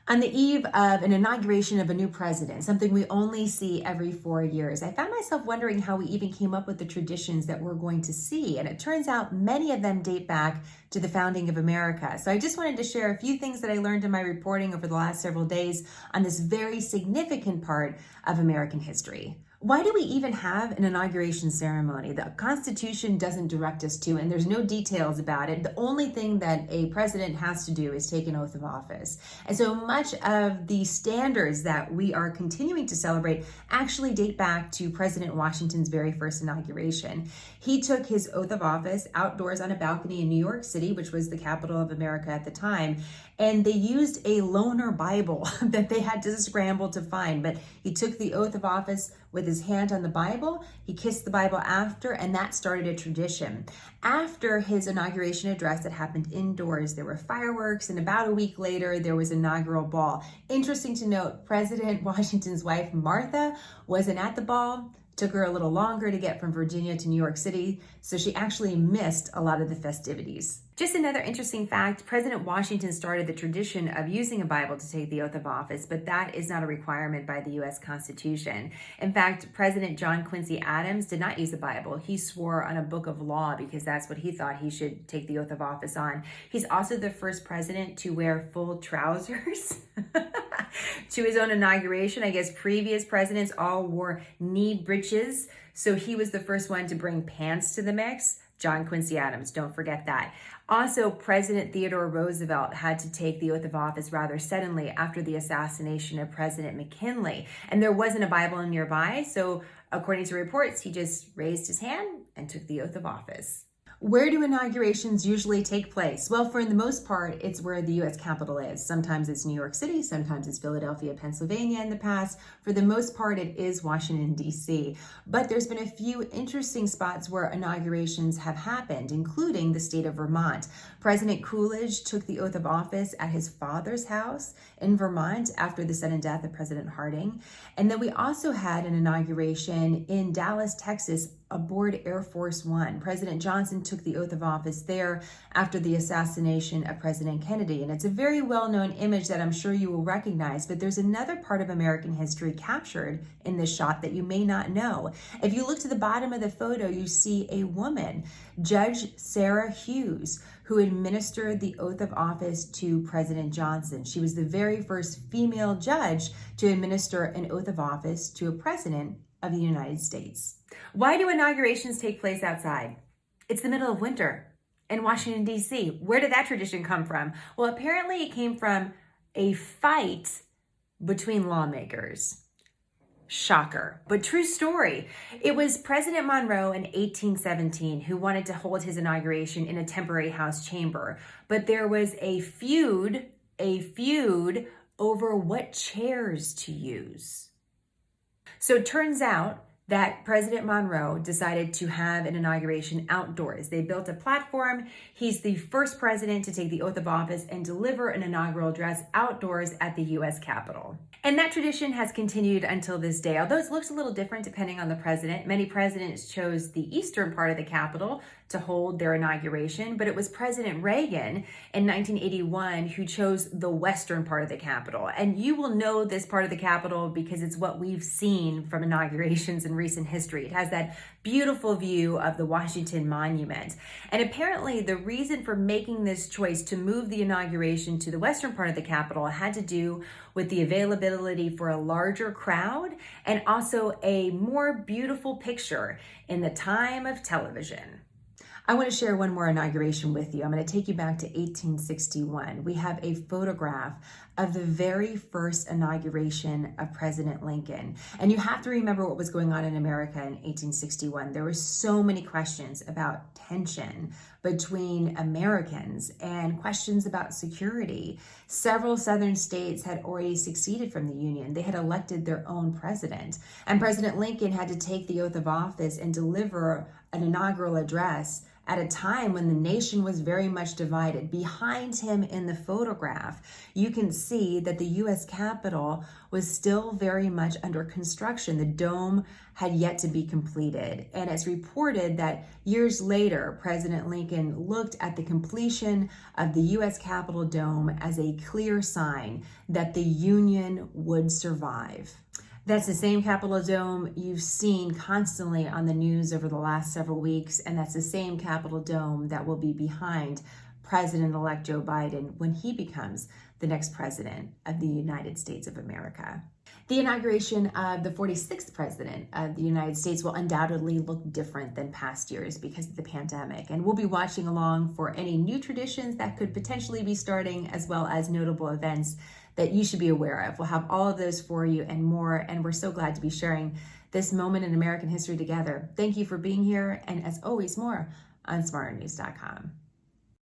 On the eve of an inauguration of a new president, something we only see every 4 years, I found myself wondering how we even came up with the traditions that we're going to see. And it turns out many of them date back to the founding of America. So I just wanted to share a few things that I learned in my reporting over the last several days on this very significant part of American history. Why do we even have an inauguration ceremony? The Constitution doesn't direct us to, and there's no details about it. The only thing that a president has to do is take an oath of office. And so much of the standards that we are continuing to celebrate actually date back to President Washington's very first inauguration. He took his oath of office outdoors on a balcony in New York City, which was the capital of America at the time, and they used a loaner Bible that they had to scramble to find. But he took the oath of office with his hand on the Bible. He kissed the Bible after, and that started a tradition. After his inauguration address that happened indoors, there were fireworks, and about a week later, there was an inaugural ball. Interesting to note, President Washington's wife, Martha, wasn't at the ball. Took her a little longer to get from Virginia to New York City, so she actually missed a lot of the festivities. Just another interesting fact, President Washington started the tradition of using a Bible to take the oath of office, but that is not a requirement by the U.S. Constitution. In fact, President John Quincy Adams did not use a Bible. He swore on a book of law because that's what he thought he should take the oath of office on. He's also the first president to wear full trousers to his own inauguration. I guess previous presidents all wore knee breeches, so he was the first one to bring pants to the mix. John Quincy Adams, don't forget that. Also, President Theodore Roosevelt had to take the oath of office rather suddenly after the assassination of President McKinley. And there wasn't a Bible nearby, so according to reports, he just raised his hand and took the oath of office. Where do inaugurations usually take place? Well, for the most part, it's where the U.S. Capitol is. Sometimes it's New York City, sometimes it's Philadelphia, Pennsylvania in the past. For the most part, it is Washington, D.C. But there's been a few interesting spots where inaugurations have happened, including the state of Vermont. President Coolidge took the oath of office at his father's house in Vermont after the sudden death of President Harding. And then we also had an inauguration in Dallas, Texas, aboard Air Force One. President Johnson took the oath of office there after the assassination of President Kennedy. And it's a very well-known image that I'm sure you will recognize, but there's another part of American history captured in this shot that you may not know. If you look to the bottom of the photo, you see a woman, Judge Sarah Hughes, who administered the oath of office to President Johnson. She was the very first female judge to administer an oath of office to a president of the United States. Why do inaugurations take place outside? It's the middle of winter in Washington, D.C. Where did that tradition come from? Well, apparently it came from a fight between lawmakers. Shocker, but true story. It was President Monroe in 1817 who wanted to hold his inauguration in a temporary House chamber, but there was a feud over what chairs to use. So it turns out that President Monroe decided to have an inauguration outdoors. They built a platform. He's the first president to take the oath of office and deliver an inaugural address outdoors at the U.S. Capitol. And that tradition has continued until this day, although it looks a little different depending on the president. Many presidents chose the eastern part of the Capitol to hold their inauguration, but it was President Reagan in 1981 who chose the western part of the Capitol. And you will know this part of the Capitol because it's what we've seen from inaugurations in recent history. It has that beautiful view of the Washington Monument. And apparently the reason for making this choice to move the inauguration to the western part of the Capitol had to do with the availability for a larger crowd and also a more beautiful picture in the time of television. I want to share one more inauguration with you. I'm going to take you back to 1861. We have a photograph of the very first inauguration of President Lincoln. And you have to remember what was going on in America in 1861. There were so many questions about tension between Americans and questions about security. Several southern states had already seceded from the Union. They had elected their own president. And President Lincoln had to take the oath of office and deliver an inaugural address at a time when the nation was very much divided. Behind him in the photograph, you can see that the U.S. Capitol was still very much under construction. The dome had yet to be completed. And it's reported that years later, President Lincoln looked at the completion of the U.S. Capitol dome as a clear sign that the Union would survive. That's the same Capitol Dome you've seen constantly on the news over the last several weeks, and that's the same Capitol Dome that will be behind President-elect Joe Biden when he becomes the next president of the United States of America. The inauguration of the 46th president of the United States will undoubtedly look different than past years because of the pandemic, and we'll be watching along for any new traditions that could potentially be starting, as well as notable events that you should be aware of. We'll have all of those for you and more, and we're so glad to be sharing this moment in American history together. Thank you for being here, and as always, more on smarternews.com.